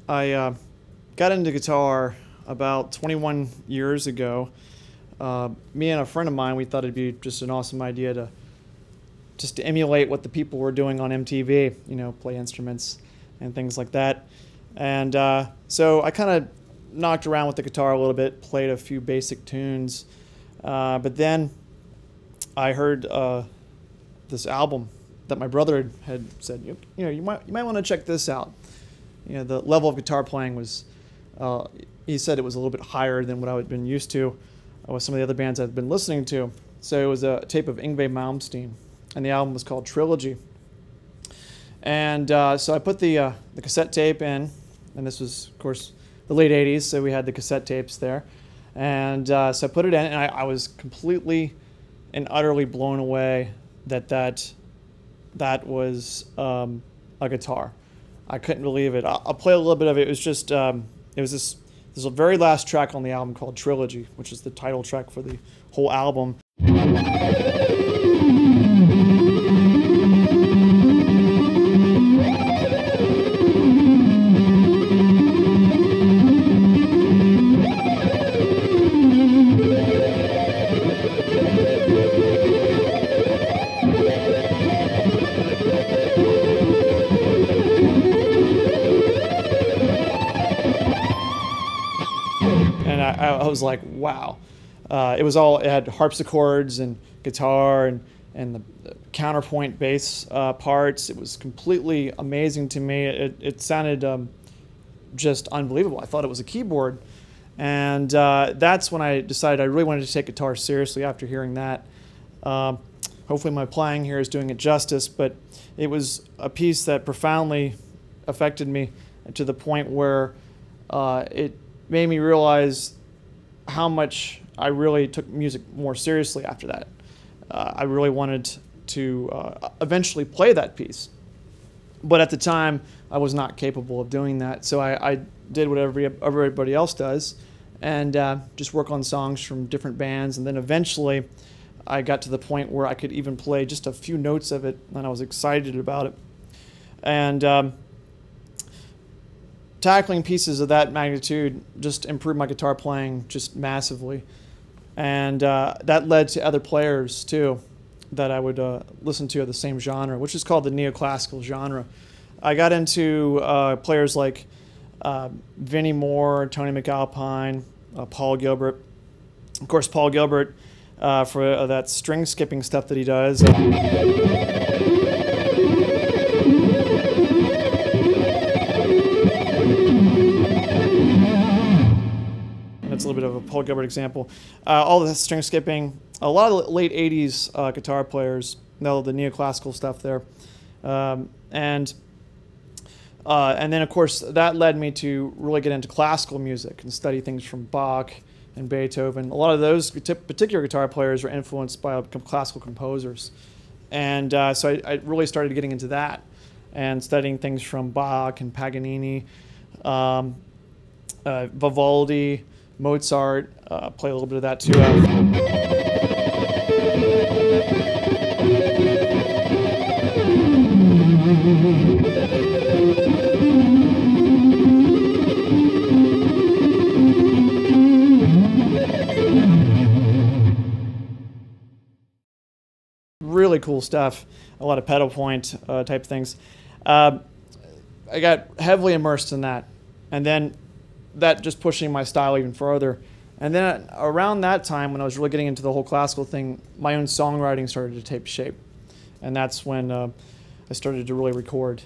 I got into guitar about 21 years ago. Me and a friend of mine, we thought it'd be just an awesome idea to just to emulate what the people were doing on MTV, you know, play instruments and things like that. And so I kind of knocked around with the guitar a little bit, played a few basic tunes, but then I heard this album that my brother had said, you know, you might want to check this out. You know, the level of guitar playing was, he said it was a little bit higher than what I had been used to with some of the other bands I'd been listening to. So it was a tape of Yngwie Malmsteen, and the album was called Trilogy. And so I put the cassette tape in, and this was, of course, the late 80s, so we had the cassette tapes there. And so I put it in, and I was completely and utterly blown away that was a guitar. I couldn't believe it. I'll play a little bit of it. It was just, it was this very last track on the album called Trilogy, which is the title track for the whole album. And I was like, wow. It had harpsichords and guitar and the counterpoint bass parts. It was completely amazing to me. It sounded just unbelievable. I thought it was a keyboard. And that's when I decided I really wanted to take guitar seriously after hearing that. Hopefully my playing here is doing it justice, but it was a piece that profoundly affected me to the point where it made me realize how much I really took music more seriously after that. I really wanted to eventually play that piece. But at the time, I was not capable of doing that. So I did what everybody else does and just work on songs from different bands. And then eventually, I got to the point where I could even play just a few notes of it, and I was excited about it. And tackling pieces of that magnitude just improved my guitar playing just massively. And that led to other players, too, that I would listen to of the same genre, which is called the neoclassical genre. I got into players like Vinnie Moore, Tony McAlpine, Paul Gilbert. Of course, Paul Gilbert, for that string skipping stuff that he does. That's a little bit of a Paul Gilbert example. All the string skipping, a lot of late 80s guitar players know the neoclassical stuff there. And then, of course, that led me to really get into classical music and study things from Bach and Beethoven. A lot of those particular guitar players were influenced by classical composers. And so I really started getting into that and studying things from Bach and Paganini, Vivaldi, Mozart, play a little bit of that too. Really cool stuff, a lot of pedal point type things. I got heavily immersed in that, and then that just pushing my style even further. And then around that time, when I was really getting into the whole classical thing, my own songwriting started to take shape. And that's when I started to really record.